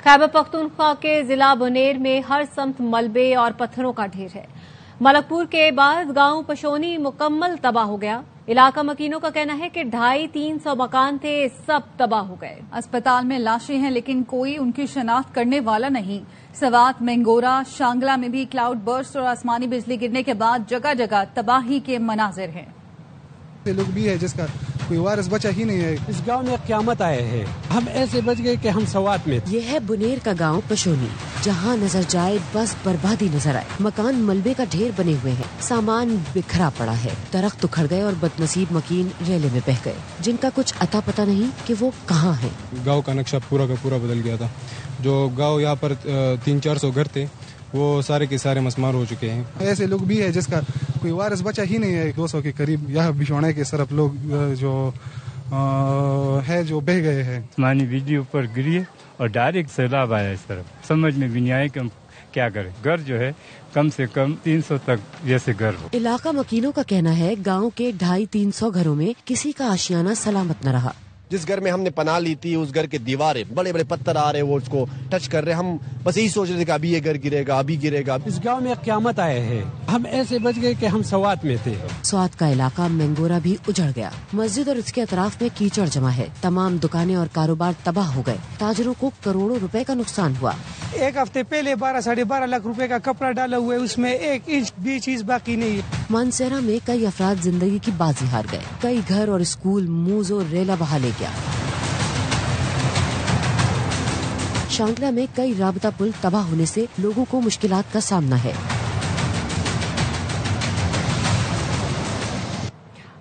खैबर पख्तूनख्वा के जिला बुनेर में हर समत मलबे और पत्थरों का ढेर है। मलकपुर के बाद गांव पशोनी मुकम्मल तबाह हो गया। इलाका मकीनों का कहना है कि 250-300 मकान थे, सब तबाह हो गए। अस्पताल में लाशें हैं लेकिन कोई उनकी शनाख्त करने वाला नहीं। सवात, मेंगोरा, शांगला में भी क्लाउड बर्स्ट और आसमानी बिजली गिरने के बाद जगह जगह तबाही के मनाजिर हैं। लोग भी है जिसका कोई वारिस बचा ही नहीं है। इस गांव में क़यामत आए हैं, हम ऐसे बच गए कि हम सवात में। ये है बुनेर का गांव पशोनी, जहां नजर जाए बस बर्बादी नजर आए। मकान मलबे का ढेर बने हुए हैं, सामान बिखरा पड़ा है, दरख्त उखड़ गए और बदनसीब मकीन रेले में बह गए, जिनका कुछ अता पता नहीं कि वो कहाँ हैं। गांव का नक्शा पूरा का पूरा बदल गया था। जो गांव यहाँ पर 300-400 घर थे वो सारे के सारे मसमार हो चुके हैं। ऐसे लोग भी है जिसका कोई वारिस बचा ही नहीं है। 200 के करीब यहाँ बिछोने के सरफ लोग जो है जो बह गए हैं। आसमानी बिजली ऊपर गिरी है और डायरेक्ट सैलाब आया इस तरफ। समझ में भी नहीं आया कि हम क्या करें। घर जो है कम से कम 300 तक जैसे घर हो। इलाका मकीनों का कहना है गांव के 250-300 घरों में किसी का आशियाना सलामत न रहा। जिस घर में हमने पनाह ली थी उस घर के दीवारें बड़े बड़े पत्थर आ रहे, वो उसको टच कर रहे। हम बस यही सोच रहे थे कि अभी ये घर गिरेगा, अभी गिरेगा। इस गांव में क़यामत आए हैं, हम ऐसे बच गए कि हम सवात में थे। स्वात का इलाका मेंगोरा भी उजड़ गया। मस्जिद और इसके अतराफ में कीचड़ जमा है। तमाम दुकानें और कारोबार तबाह हो गए। ताजरों को करोड़ों रुपए का नुकसान हुआ। एक हफ्ते पहले 12-12.5 लाख रुपए का कपड़ा डाला हुआ है, उसमें 1 इंच भी चीज बाकी नहीं है। मानसेरा में कई अफराद जिंदगी की बाजी हार गए। कई घर और स्कूल मूजो रेला बहा ले गया। शांगला में कई राबता पुल तबाह होने से लोगों को मुश्किलात का सामना है।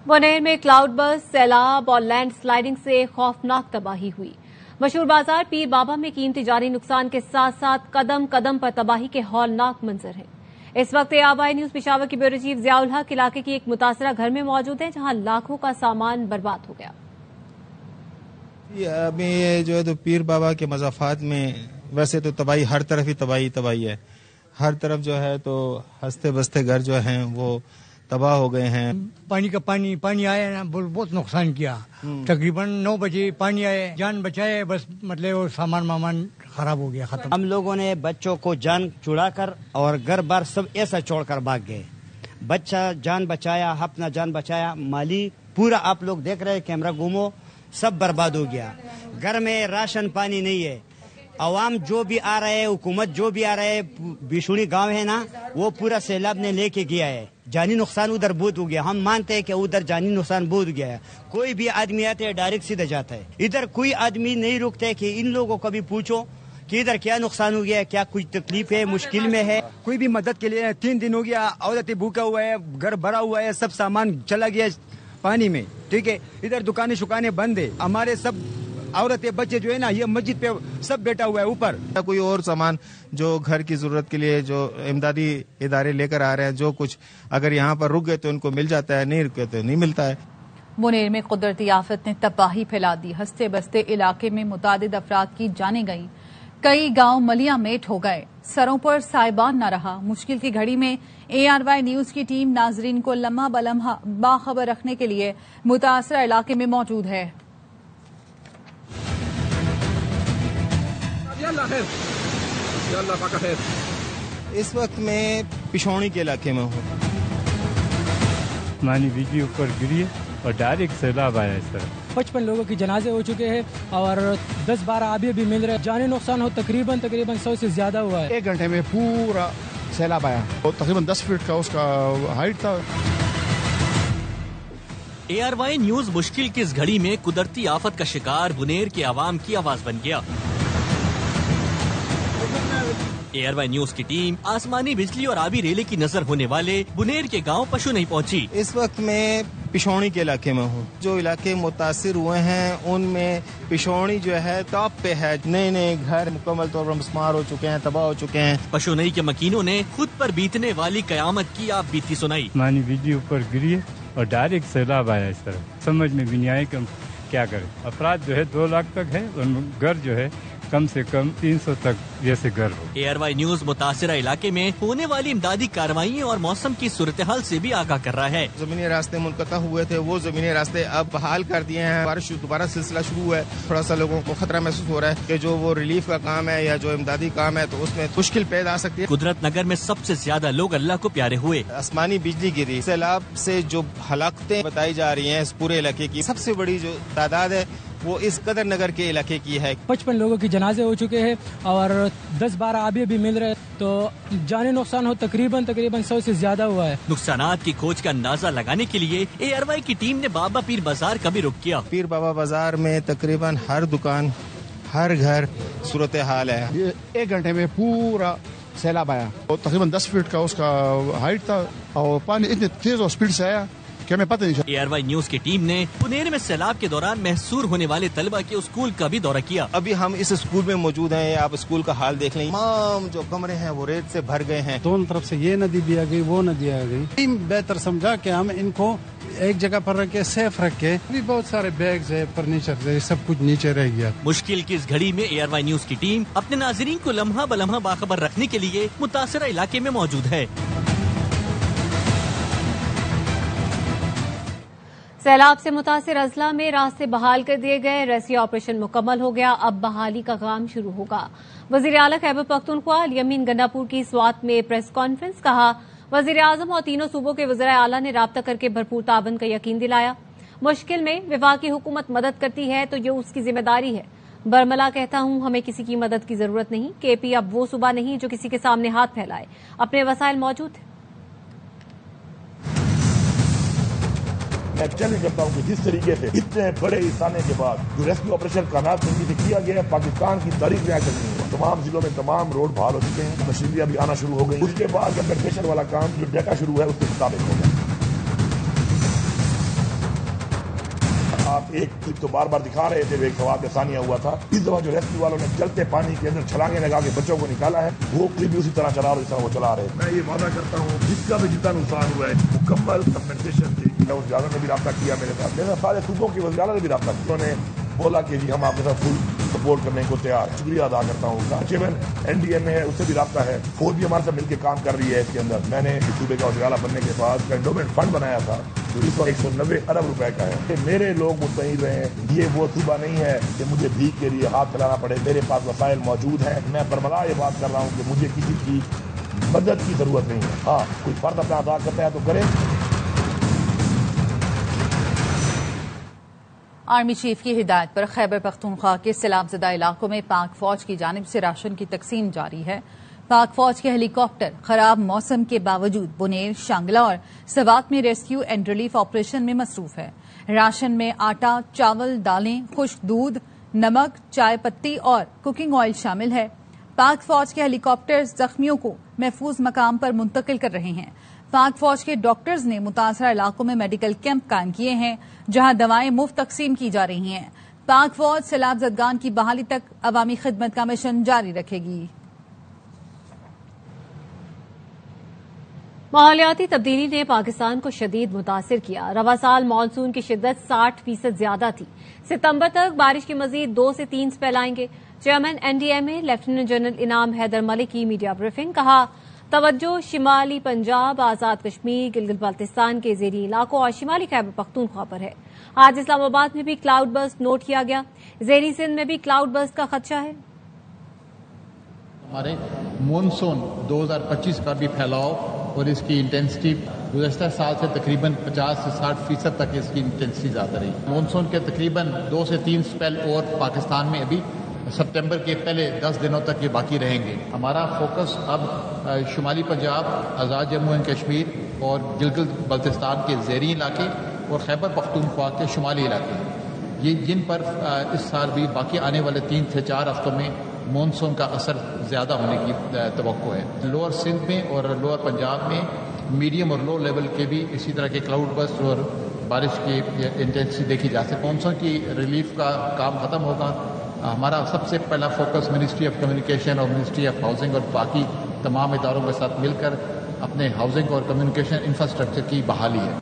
बुनेर में क्लाउड बर्स्ट, सैलाब और लैंड स्लाइडिंग से खौफनाक तबाही हुई। मशहूर बाजार पीर बाबा में कीमती जारी नुकसान के साथ साथ कदम कदम पर तबाही के हौलनाक मंजर हैं। इस वक्त ARY न्यूज पेशावर की ब्यूरो चीफ जियाउल हक इलाके की एक मुतासरा घर में मौजूद है, जहां लाखों का सामान बर्बाद हो गया। अभी ये जो है तो पीर बाबा के मज़ाफ़ात में वैसे तो तबाही हर तरफ ही तबाही है। हर तरफ जो है तो हंसते बसते घर जो हैं वो तबाह हो गए हैं। पानी आया ना, बहुत नुकसान किया। तकरीबन 9 बजे पानी आया, जान बचाए, बस मतलब वो सामान खराब हो गया, खत्म। हम लोगों ने बच्चों को जान छुड़ाकर और घर बार सब ऐसा छोड़कर भाग गए। बच्चा जान बचाया, अपना जान बचाया, माली पूरा आप लोग देख रहे हैं, कैमरा घूमो, सब बर्बाद हो गया। घर में राशन पानी नहीं है। अवाम जो भी आ रहे है, हुकूमत जो भी आ रहे है, बिशुनी गांव है ना, वो पूरा सैलाब ने लेके गया है। जानी नुकसान उधर बहुत हो गया। हम मानते हैं कि उधर जानी नुकसान बहुत हो गया है। कोई भी आदमी आते है डायरेक्ट सीधे जाता है। इधर कोई आदमी नहीं रुकता है कि इन लोगों को भी पूछो कि इधर क्या नुकसान हो गया है, क्या कुछ तकलीफ है, मुश्किल में है। कोई भी मदद के लिए 3 दिन हो गया, औरतें भूखा हुआ है, घर भरा हुआ है, सब सामान चला गया पानी में। ठीक है, इधर दुकानें शुकानें बंद है। हमारे सब औरतें बच्चे जो है ना, ये मस्जिद पे सब बैठा हुआ है ऊपर। कोई और सामान जो घर की जरूरत के लिए जो इमदादी इदारे लेकर आ रहे हैं, जो कुछ अगर यहाँ पर रुक गए तो उनको मिल जाता है, नहीं रुके तो नहीं मिलता है। बुनेर में कुदरती आफत ने तबाही फैला दी। हंसते बसते इलाके में मुतादिद अफराद की जानें गईं। कई गांव मलिया मेट हो गए। सरों पर साइबान न रहा। मुश्किल की घड़ी में ARY न्यूज की टीम नाजरीन को लम्हा बलम्हा बाखबर रखने के लिए मुतासरा इलाके में मौजूद है। इस वक्त मैं पिशौनी के इलाके में हूँ। आसमानी बिजली ऊपर गिरी है और डायरेक्ट सैलाब आया इस तरफ। 55 लोगों की जनाजे हो चुके हैं और 10-12 अभी मिल रहे हैं। जानी नुकसान हो तकरीबन 100 से ज्यादा हुआ है। 1 घंटे में पूरा सैलाब आया और तकरीबन 10 फीट का उसका हाइट था। ARY न्यूज मुश्किल की इस घड़ी में कुदरती आफत का शिकार बुनेर के आवाम की आवाज बन गया। ARY न्यूज की टीम आसमानी बिजली और आबी रेले की नजर होने वाले बुनेर के गांव पशु नहीं पहुंची। इस वक्त मैं पिशौनी के इलाके में हूँ। जो इलाके मुतासिर हुए हैं उनमें पिशौनी जो है टॉप पे है। नए नए घर मुकम्मल तौर पर मस्मार हो चुके हैं, तबाह हो चुके हैं। पशोनई के मकीनों ने खुद पर बीतने वाली कयामत की आप बीती सुनाई। आसमानी बिजली ऊपर गिरी है और डायरेक्ट सैलाब आया इस तरफ। समझ में भी नहीं आया कि हम क्या करें। अफराद जो है 2 लाख तक है और घर जो है कम से कम 300 तक जैसे घर हो। ARY न्यूज मुतासिरा इलाके में होने वाली इमदादी कार्रवाई और मौसम की सूरत हाल से भी आगाह कर रहा है। जमीनी रास्ते मुनक़ता हुए थे, वो जमीनी रास्ते अब बहाल कर दिए हैं। बारिश दोबारा सिलसिला शुरू हुआ है। थोड़ा सा लोगों को खतरा महसूस हो रहा है कि जो वो रिलीफ का काम है या जो इमदादी काम है तो उसमें मुश्किल पैदा आ सकती है। कुदरत नगर में सबसे ज्यादा लोग अल्लाह को प्यारे हुए। आसमानी बिजली गिरी, सैलाब से जो हलाकतें बताई जा रही हैं इस पूरे इलाके की, सबसे बड़ी जो तादाद है वो इस कदर नगर के इलाके की है। 55 लोगों की जनाजे हो चुके हैं और 10-12 अभी मिल रहे हैं, तो जानी नुकसान हो तकरीबन 100 से ज्यादा हुआ है। नुकसानात की खोज का अंदाजा लगाने के लिए ARY की टीम ने बाबा पीर बाजार का भी रुख किया। पीर बाबा बाजार में तकरीबन हर दुकान, हर घर सूरत हाल है। ये 1 घंटे में पूरा सैलाब आया और तकरीबन 10 फीट का उसका हाइट था और पानी इतने तेज और स्पीड से आया कि हमें पता नहीं चला। ARY न्यूज की टीम ने पुनेर में सैलाब के दौरान महसूर होने वाले तलबा के स्कूल का भी दौरा किया। अभी हम इस स्कूल में मौजूद हैं। आप स्कूल का हाल देख लें, तमाम जो कमरे हैं वो रेत से भर गए हैं। दोनों तरफ से ये नदी भी आ गई, वो नदी आ गई। बेहतर समझा कि हम इनको एक जगह पर रख के सेफ रखे। भी बहुत सारे बैग्स है, फर्नीचर है, सब कुछ नीचे रह गया। मुश्किल की इस घड़ी में ARY न्यूज की टीम अपने नाजरीन को लम्हा बलम्हा बाखबर रखने के लिए मुतासरा इलाके में मौजूद है। सैलाब से मुतासिर अजला में रास्ते बहाल कर दिए गए। रेस्क्यू ऑपरेशन मुकम्मल हो गया, अब बहाली का काम शुरू होगा। वजीर आला खैबर पख्तूनख्वा अल-यमीन गंडापुर की स्वात में प्रेस कॉन्फ्रेंस, कहा वजीर आजम और तीनों सूबों के वज़ीर आला ने राब्ता करके भरपूर ताबन का यकीन दिलाया। मुश्किल में विफाकी हुकूमत मदद करती है तो ये उसकी जिम्मेदारी है। बरमला कहता हूं हमें किसी की मदद की जरूरत नहीं। KP अब वो सूबा नहीं जो किसी के सामने हाथ फैलाए, अपने वसाइल मौजूद है। मैं चैलेंज करता हूं कि जिस तरीके से इतने बड़े इंसाने के बाद जो रेस्क्यू ऑपरेशन कामयाब तरीके से किया गया है, पाकिस्तान की तारीख में आकर नहीं हुआ। तमाम जिलों में तमाम रोड बहाल हो चुके हैं, मशीनरियां भी आना शुरू हो गई। उसके बाद कंपनसेशन वाला काम जो डेटा शुरू है उसके मुताबिक हो गया। आप एक क्लिप तो बार बार दिखा रहे थे, एक सवाल में सानिया हुआ था। इस दफा जो रेस्क्यू वालों ने चलते पानी के अंदर छलांगे लगा के बच्चों को निकाला है, वो क्लिप भी उसी तरह चला रहे जिस तरह वो चला रहे। मैं ये वादा करता हूँ जिसका भी जितना नुकसान हुआ है मुकम्मल कंपनसेशन थी। उस ज्यादा ने भी राब्ता किया मेरे साथ, मेरे सारे सूबों की वज़ीर ने भी राब्ता किया। उन्होंने बोला कि जी हम आपके साथ फुल सपोर्ट करने को तैयार है। शुक्रिया अदा करता हूँ। चेयरमैन NDMA है, उससे भी राब्ता है। फौज भी हमारे साथ मिलकर काम कर रही है इसके अंदर। मैंने सूबे का वज़ीर आला बनने के बाद एंडोमेंट फंड बनाया था जो इस वक्त 190 अरब रुपए का है। मेरे लोग मुतमईन रहे, ये वो सूबा नहीं है कि मुझे भीख के लिए हाथ फैलाना पड़े। मेरे पास वसाइल मौजूद हैं। मैं बरमला ये बात कर रहा हूँ कि मुझे किसी की मदद की जरूरत नहीं है। हाँ, कोई फर्द अपना अदा करता है तो करे। आर्मी चीफ की हिदायत पर खैबर पख्तूनख्वा के सैलाबज़दा इलाकों में पाक फौज की जानिब से राशन की तकसीम जारी है। पाक फौज के हेलीकॉप्टर खराब मौसम के बावजूद बुनेर, शांगला और सवात में रेस्क्यू एंड रिलीफ ऑपरेशन में मसरूफ है। राशन में आटा, चावल, दालें, खुश्क दूध, नमक, चाय पत्ती और कुकिंग ऑयल शामिल है। पाक फौज के हेलीकॉप्टर जख्मियों को महफूज मकाम पर मुंतकिल कर रहे हैं। पाक फौज के डॉक्टर्स ने मुतासरा इलाकों में मेडिकल कैंप कायम किए हैं जहां दवाएं मुफ्त तकसीम की जा रही हैं। पाक फौज सैलाब ज़दगान की बहाली तक अवामी खिदमत का मिशन जारी रखेगी। माहौलियाती तब्दीली ने पाकिस्तान को शदीद मुतासिर किया। रवा साल मानसून की शिद्दत 60% ज्यादा थी। सितंबर तक बारिश के मजीद 2 से 3 स्पेल आएंगे। चेयरमैन NDMA लेफ्टिनेंट जनरल इनाम हैदर मलिक की मीडिया ब्रीफिंग, कहा तवज्जो शिमाली पंजाब, आजाद कश्मीर, गिलगित बाल्टिस्तान के ज़ेरी इलाकों और शिमाली खैबर पख्तूनख्वा पर है। आज इस्लामाबाद में भी क्लाउड बर्स्ट नोट किया गया। ज़ेरी सिंध में भी क्लाउड बर्स्ट का खदशा है। हमारे मानसून 2025 का भी फैलाव और इसकी इंटेंसिटी गुज़श्ता साल से तकरीबन 50 से 60% तक इसकी इंटेंसिटी ज़्यादा रही। मानसून के तकरीबन 2 से 3 स्पेल और पाकिस्तान में अभी सितंबर के पहले 10 दिनों तक ये बाकी रहेंगे। हमारा फोकस अब शुमाली पंजाब, आज़ाद जम्मू एंड कश्मीर और गिलगित बल्तिस्तान के ज़ेरी इलाके और खैबर पख्तूनख्वा के शुमाली इलाके, ये जिन पर इस साल भी बाकी आने वाले 3 से 4 हफ्तों में मानसून का असर ज़्यादा होने की तवक्को है। लोअर सिंध में और लोअर पंजाब में मीडियम और लो लेवल के भी इसी तरह के क्लाउड बर्स्ट और बारिश की इंटेंसिटी देखी जा सकती है। मानसून की रिलीफ का काम ख़त्म होगा। हमारा सबसे पहला फोकस मिनिस्ट्री ऑफ कम्युनिकेशन और मिनिस्ट्री ऑफ हाउसिंग और बाकी तमाम इदारों के साथ मिलकर अपने हाउसिंग और कम्युनिकेशन इंफ्रास्ट्रक्चर की बहाली है।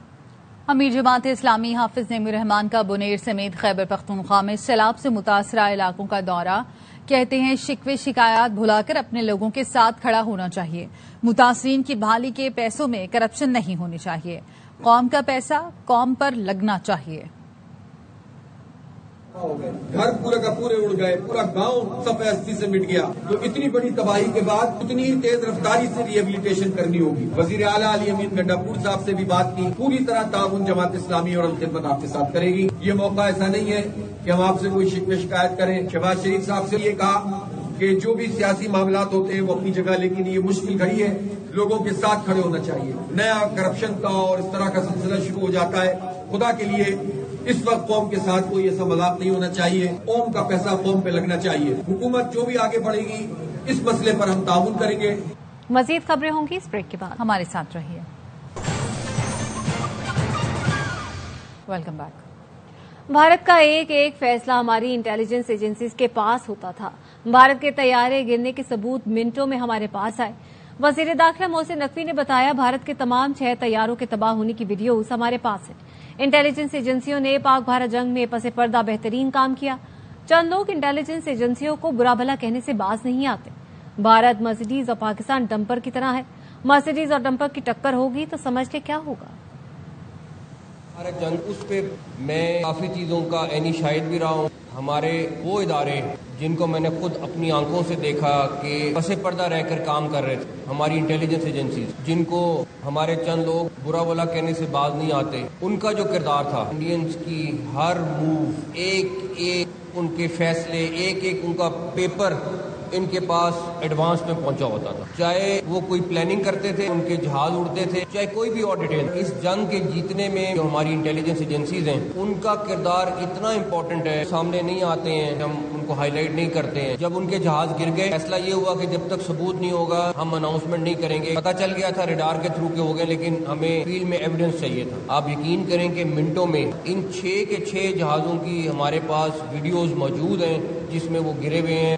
امیر جماعت اسلامی حافظ نعیم الرحمان کا بنیر سمیت خیبر پختونخوا میں سیلاب سے متاثرہ علاقوں کا دورہ. کہتے ہیں شکوے شکایات بھلا کر اپنے لوگوں کے ساتھ کھڑا ہونا چاہیے. متاثرین کی بحالی کے پیسوں میں کرپشن نہیں ہونی چاہیے. قوم کا پیسہ قوم پر لگنا چاہیے. گھر پورے کا پورے اڑ گئے, پورا گاؤں صفحہ ہستی سے مٹ گیا. تو اتنی بڑی تباہی کے بعد اتنی تیز رفتاری سے ریہیبلیٹیشن کرنی ہوگی. وزیر اعلیٰ علی امین گنڈا پور صاحب سے بھی بات کی. پوری طرح تعاون جماعت اسلامی اور الخدمت آپ کے ساتھ کرے گی. یہ موقع ایسا نہیں ہے کہ ہم آپ سے کوئی شکوے شکایت کریں. شہباز شریف صاحب سے یہ کہا کہ جو بھی سیاسی معاملات ہوتے ہیں وہ اپنی جگہ, لیکن یہ مشکل گھڑی ہے, لوگوں کے ساتھ کھڑے ہونا چاہیے. نیا کرپشن کا اور اس طرح کا سلسلہ شروع ہو جاتا ہے. خدا کے لیے اس وقت قوم کے ساتھ کوئی ایسا مذاق نہیں ہونا چاہیے. قوم کا پیسہ قوم پہ لگنا چاہیے. حکومت جو بھی آگے بڑھے گی اس مسئلے پر ہم تعاون کریں گے. مزید خبریں ہوں گی اس بریک کے بعد. ہمارے ساتھ رہیے. Welcome back. بھارت کا ایک ایک فیصلہ ہماری انٹیلیجنس ایجنسیز کے پاس ہوتا تھا. بھارت کے طیارے گرنے کے ثبوت منٹوں میں ہمارے پاس آئے. وزیر داخلہ محسن نقوی نے بتایا بھارت کے تمام 6 طیاروں کے تباہ ہونے کی ویڈیوز ہمارے پاس ہیں. انٹیلیجنس ایجنسیوں نے پاک بھارت جنگ میں پس پردہ بہترین کام کیا. چند لوگ انٹیلیجنس ایجنسیوں کو برا بھلا کہنے سے باز نہیں آتے. بھارت مرسیڈیز اور پاکستان ڈمپر کی طرح ہے. مرسیڈیز اور ڈمپر کی ٹکر ہوگی تو سمجھ کے کیا ہوگا. بھارت جنگ اس پہ میں کافی چیزوں کا عینی شاہد بھی رہا ہوں. ہمارے وہ ادارے جن کو میں نے خود اپنی آنکھوں سے دیکھا کہ پس پردہ رہ کر کام کر رہے تھے, ہماری انٹیلیجنس ایجنسیز جن کو ہمارے چند لوگ برا بھلا کہنے سے باز نہیں آتے, ان کا جو کردار تھا, انڈینز کی ہر موو, ایک ایک ان کے فیصلے, ایک ایک ان کا پیپر ان کے پاس ایڈوانس میں پہنچا ہوتا تھا. چاہے وہ کوئی پلاننگ کرتے تھے, ان کے جہاز اڑتے تھے, چاہے کوئی بھی اور ڈیٹیل. اس جنگ کے جیتنے میں جو ہماری انٹیلیجنس ایجنسیز ہیں ان کا کردار اتنا امپورٹنٹ ہے, سامنے نہیں آتے ہیں, ہم ان کو ہائی لائٹ نہیں کرتے ہیں. جب ان کے جہاز گر گئے, فیصلہ یہ ہوا کہ جب تک ثبوت نہیں ہوگا ہم اناؤنسمنٹ نہیں کریں گے. پتہ چل گیا تھا ریڈار کے تھرو کے ہو گئے, لیکن ہمیں فیلڈ میں ایویڈنس چاہیے تھا. آپ یقین کریں کہ منٹوں میں ان 6 کے 6 جہازوں کی ہمارے پاس ویڈیوز موجود ہیں جس میں وہ گرے ہوئے ہیں.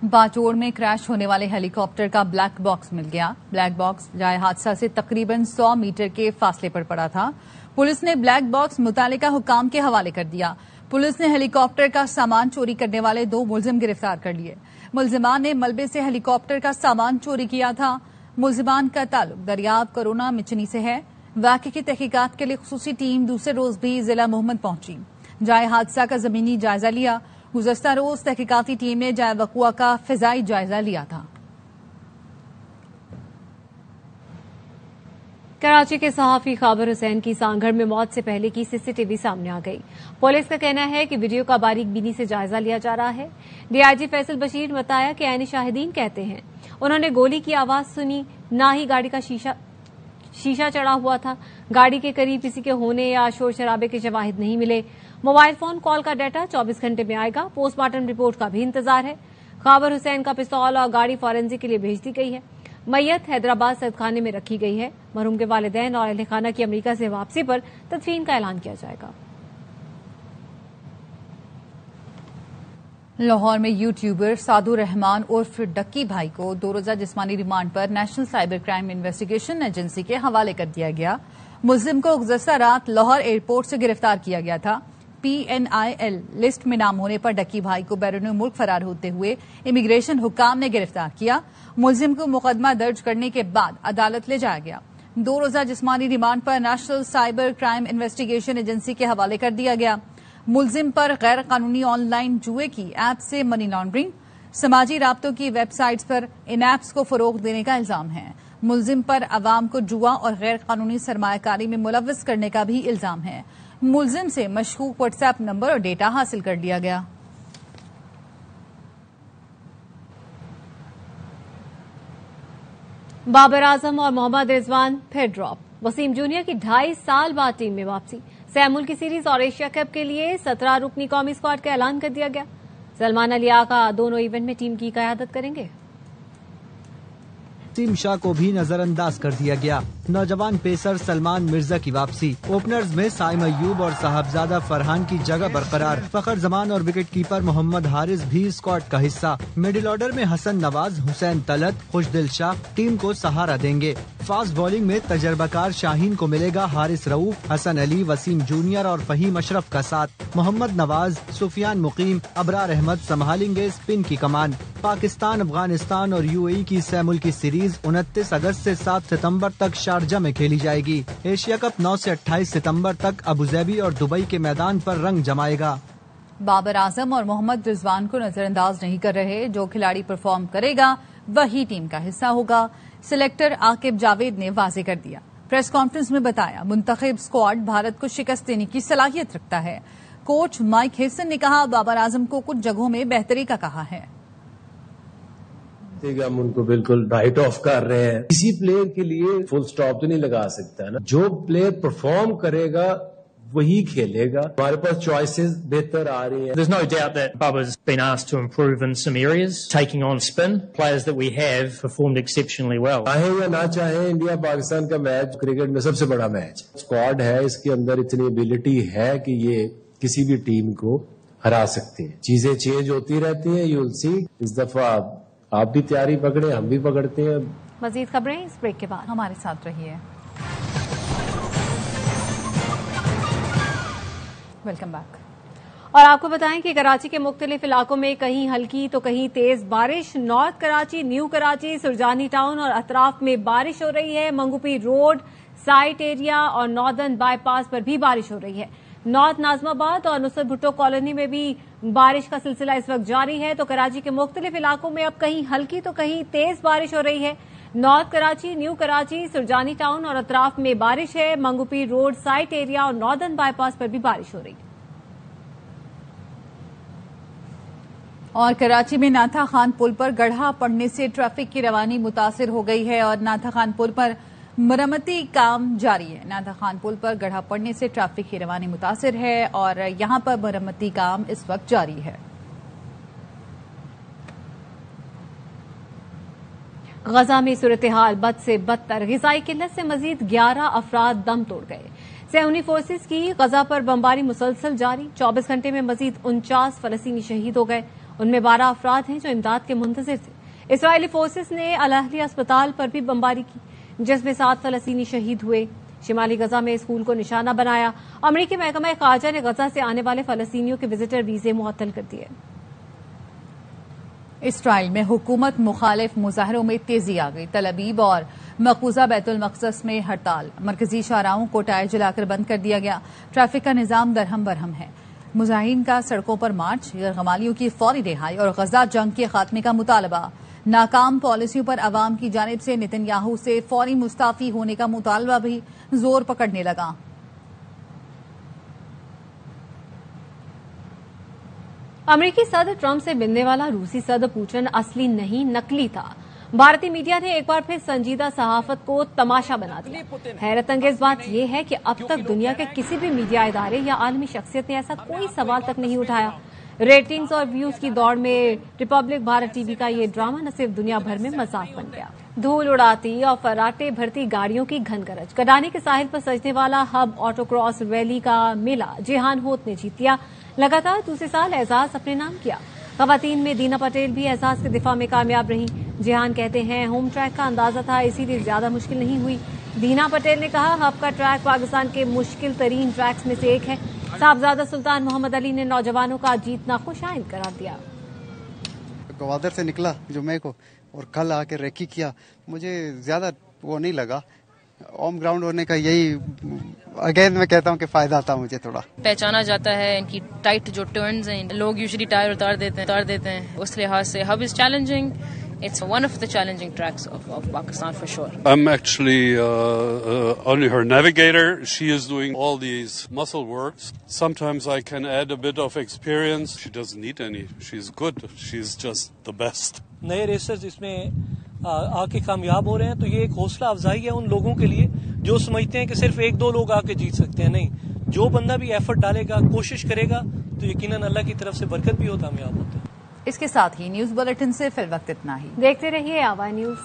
باجوڑ میں کریش ہونے والے ہیلی کاپٹر کا بلیک باکس مل گیا. بلیک باکس جائے حادثہ سے تقریباً 100 میٹر کے فاصلے پر پڑا تھا. پولیس نے بلیک باکس متعلقہ حکام کے حوالے کر دیا. پولیس نے ہیلی کاپٹر کا سامان چوری کرنے والے 2 ملزم گرفتار کر لیے. ملزمان نے ملبے سے ہیلی کاپٹر کا سامان چوری کیا تھا. ملزمان کا تعلق دریاب کرونا مچنی سے ہے. واقعے کی تحقیقات کے لیے خصوصی ٹیم دوسرے روز بھی ضلع محمد پہنچی. جائے حادثہ کا زمینی جائزہ لیا. گزشتہ روز تحقیقاتی ٹیم نے جائے وقوع کا فضائی جائزہ لیا تھا. کراچی کے صحافی خابر حسین کی سانگھڑ میں موت سے پہلے کی CCTV سامنے آ گئی. پولیس کا کہنا ہے کہ ویڈیو کا باریک بینی سے جائزہ لیا جا رہا ہے. DIG فیصل بشیر نے بتایا کہ عین شاہدین کہتے ہیں انہوں نے گولی کی آواز سنی, نہ ہی گاڑی کا شیشہ چڑھا ہوا تھا. گاڑی کے قریب کسی کے ہونے یا شور شرابے کے شواہد نہیں ملے. موبائل فون کال کا ڈیٹا 24 گھنٹے میں آئے گا. پوسٹ مارٹم رپورٹ کا بھی انتظار ہے. خابر حسین کا پستول اور گاڑی فورینزک کے لیے بھیج دی گئی ہے. میت حیدرآباد سید خانے میں رکھی گئی ہے. مرحوم کے والدین اور اہل خانہ کی امریکہ سے واپسی پر تدفین کا اعلان کیا جائے گا. لاہور میں یوٹیوبر سعدو رحمان عرف ڈکی بھائی کو 2 روزہ جسمانی ریمانڈ پر national cyber crime investigation agency کے حوالے کر دیا گیا. ملزم کو گزشتہ رات لاہور ایئرپورٹ سے گرفتار کیا گیا تھا. PNIL لسٹ میں نام ہونے پر ڈکی بھائی کو بیرون ملک فرار ہوتے ہوئے امیگریشن حکام نے گرفتار کیا. ملزم کو مقدمہ درج کرنے کے بعد عدالت لے جایا گیا. 2 روزہ جسمانی ریمانڈ پر national cyber crime investigation agency کے حوالے کر دیا گیا. ملزم پر غیر قانونی آن لائن جوئے کی ایپ سے منی لانڈرنگ, سماجی رابطوں کی ویب سائٹس پر ان ایپس کو فروغ دینے کا الزام ہے. ملزم پر عوام کو جوا اور غیر قانونی سرمایہ کاری میں ملوث کرنے کا بھی الزام ہے. ملزم سے مشکوک واٹس ایپ نمبر اور ڈیٹا حاصل کر لیا گیا. بابر اعظم اور محمد رضوان پھر ڈراپ. وسیم جونیئر کی 2.5 سال بعد ٹیم میں واپسی. سیمول کی سیریز اور ایشیا کپ کے لیے 17 رکنی قومی اسکواڈ کا اعلان کر دیا گیا. سلمان علی آقا دونوں ایونٹ میں ٹیم کی قیادت کریں گے. وسیم شاہ کو بھی نظر انداز کر دیا گیا۔ نوجوان پیسر سلمان مرزا کی واپسی، اوپنرز میں سائم ایوب اور صاحبزادہ فرحان کی جگہ برقرار، فخر زمان اور وکٹ کیپر محمد حارث بھی اسکواڈ کا حصہ۔ مڈل آرڈر میں حسن نواز، حسین طلعت، خوشدل شاہ ٹیم کو سہارا دیں گے۔ فاسٹ بولنگ میں تجربہ کار شاہین کو ملے گا حارث رؤوف، حسن علی، وسیم جونیئر اور فہیم اشرف کا ساتھ۔ محمد نواز، سفیان مقیم، ابرار احمد سنبھالیں گے اسپن کی کمان۔ پاکستان، افغانستان اور یو اے ای کی سہ ملکی سیریز 29 اگست سے 7 ستمبر تک شارجہ میں کھیلی جائے گی۔ ایشیا کپ 9 سے 28 ستمبر تک ابوظہبی اور دبئی کے میدان پر رنگ جمائے گا۔ بابر اعظم اور محمد رضوان کو نظر انداز نہیں کر رہے، جو کھلاڑی پرفارم کرے گا وہی ٹیم کا حصہ ہوگا، سلیکٹر عاقب جاوید نے واضح کر دیا۔ پریس کانفرنس میں بتایا منتخب اسکواڈ بھارت کو شکست دینے کی صلاحیت رکھتا ہے۔ کوچ مائک ہیسن نے کہا بابر اعظم کو کچھ جگہوں میں بہتری کا کہا ہے۔ ہم ان کو بالکل رائٹ آف کر رہے ہیں، کسی پلیئر کے لیے فل سٹاپ تو نہیں لگا سکتا ہے نا، جو پلیئر پرفارم کرے گا وہی کھیلے گا۔ ہمارے پاس چوائسز بہتر آ رہی ہیں۔ There's no doubt that Babar's been asked to improve in some areas, taking on spin. Players that we have performed exceptionally well. چاہیں یا نہ چاہیں، انڈیا پاکستان کا میچ کرکٹ میں سب سے بڑا میچ اسکواڈ ہے، اس کے اندر اتنی ایبلٹی ہے کہ یہ کسی بھی ٹیم کو ہرا سکتے ہیں۔ چیزیں چینج ہوتی رہتی ہیں، یو ول سی۔ اس دفعہ آپ بھی تیاری پکڑے، ہم بھی پکڑتے ہیں۔ مزید خبریں اس بریک کے بعد، ہمارے ساتھ رہیے۔ Welcome back. اور آپ کو بتائیں کہ کراچی کے مختلف علاقوں میں کہیں ہلکی تو کہیں تیز بارش۔ North Karachi, new Karachi, Surjani town اور اطراف میں بارش ہو رہی ہے۔ منگوپی روڈ، سائٹ ایریا اور ناردرن بائی پاس پر بھی بارش ہو رہی ہے۔ نارتھ نازم آباد اور نصرت بھٹو کالونی میں بھی بارش کا سلسلہ اس وقت جاری ہے۔ تو کراچی کے مختلف علاقوں میں اب کہیں ہلکی تو کہیں تیز بارش ہو رہی ہے۔ North Karachi, new Karachi, Surjani town اور اطراف میں بارش ہے۔ منگوپی روڈ، سائٹ ایریا اور ناردرن بائی پاس پر بھی بارش ہو رہی ہے۔ اور کراچی میں ناتھا خان پل پر گڑھا پڑنے سے ٹریفک کی روانی متاثر ہو گئی ہے اور ناتھا خان پل پر مرمتی کام جاری ہے۔ ناتھا خان پل پر گڑھا پڑنے سے ٹریفک کی روانی متاثر ہے اور یہاں پر مرمتی کام اس وقت جاری ہے۔ غزہ میں صورتحال بد سے بدتر، غذائی قلت سے مزید 11 افراد دم توڑ گئے۔ صہیونی فورسز کی غزہ پر بمباری مسلسل جاری، 24 گھنٹے میں مزید 49 فلسطینی شہید ہو گئے، ان میں 12 افراد ہیں جو امداد کے منتظر تھے۔ اسرائیلی فورسز نے الاہلی اسپتال پر بھی بمباری کی جس میں 7 فلسطینی شہید ہوئے۔ شمالی غزہ میں اسکول کو نشانہ بنایا۔ امریکی محکمہ خارجہ نے غزہ سے آنے والے فلسطینیوں کے وزٹر ویزے معطل کر دیے۔ اسرائیل میں حکومت مخالف مظاہروں میں تیزی آ گئی۔ تل ابیب اور مقبوضہ بیت المقدس میں ہڑتال، مرکزی شاہراہوں کو ٹائر جلا کر بند کر دیا گیا۔ ٹریفک کا نظام درہم برہم ہے۔ مظاہرین کا سڑکوں پر مارچ، غیرغمالیوں کی فوری رہائی اور غزہ جنگ کے خاتمے کا مطالبہ۔ ناکام پالیسیوں پر عوام کی جانب سے نتن یاہو سے فوری مستعفی ہونے کا مطالبہ بھی زور پکڑنے لگا۔ امریکی صدر ٹرمپ سے ملنے والا روسی صدر پوٹن اصلی نہیں نقلی تھا۔ بھارتی میڈیا نے ایک بار پھر سنجیدہ صحافت کو تماشا بنا دیا۔ حیرت انگیز بات یہ ہے کہ اب تک دنیا کے کسی بھی میڈیا ادارے یا عالمی شخصیت نے ایسا کوئی سوال تک نہیں اٹھایا۔ ریٹنگز اور ویوز کی دوڑ میں ریپبلک بھارت ٹی وی کا یہ ڈرامہ نہ صرف دنیا بھر میں مذاق بن گیا۔ دھول اڑاتی اور فراٹے بھرتی گاڑیوں کی گھن گرج، کڈانی کے ساحل پر سجنے والا ہب آٹو کراس ریلی کا میلہ جیہان ہوت نے جیت لیا۔ لگاتار دوسرے سال اعزاز اپنے نام کیا۔ خواتین میں دینا پٹیل بھی اعزاز کے دفاع میں کامیاب رہیں۔ جیہان کہتے ہیں ہوم ٹریک کا اندازہ تھا، اسی لیے زیادہ مشکل نہیں ہوئی۔ دینا پٹیل نے کہا ہب کا ٹریک پاکستان کے مشکل ترین ٹریکس میں سے ایک ہے۔ صاحبزادہ سلطان محمد علی نے نوجوانوں کا جیتنا خوش آئند قرار دیا۔ گوادر سے نکلا جمعے کو اور کل آ کے ریکی کیا، مجھے زیادہ وہ نہیں لگا۔ ہوم گراؤنڈ ہونے کا یہی اگین میں کہتا ہوں کہ فائدہ تھا مجھے تھوڑا۔ پہچانا جاتا ہے ان کی ٹائٹ جو ٹرنز ہیں، لوگ یوزلی ٹائر اتار دیتے ہیں، اس لحاظ سے hub is challenging. It's one of the challenging tracks of Pakistan for sure. I'm actually only her navigator. She is doing all these muscle works. Sometimes I can add a bit of experience. She doesn't need any. She's good. She's just the best. نئے racers اس میں آ کے کامیاب ہو رہے ہیں تو یہ ایک حوصلہ افزائی ہے ان لوگوں کے لیے جو سمجھتے ہیں کہ صرف ایک دو لوگ آ کے جیت سکتے ہیں۔ نہیں، جو بندہ بھی ایفرٹ ڈالے گا، کوشش کرے گا تو یقیناً اللہ کی طرف سے برکت بھی ہو، کامیاب ہوتا ہے۔ اس کے ساتھ ہی نیوز بلیٹن سے فی الوقت اتنا ہی۔ دیکھتے رہیے آوا نیوز۔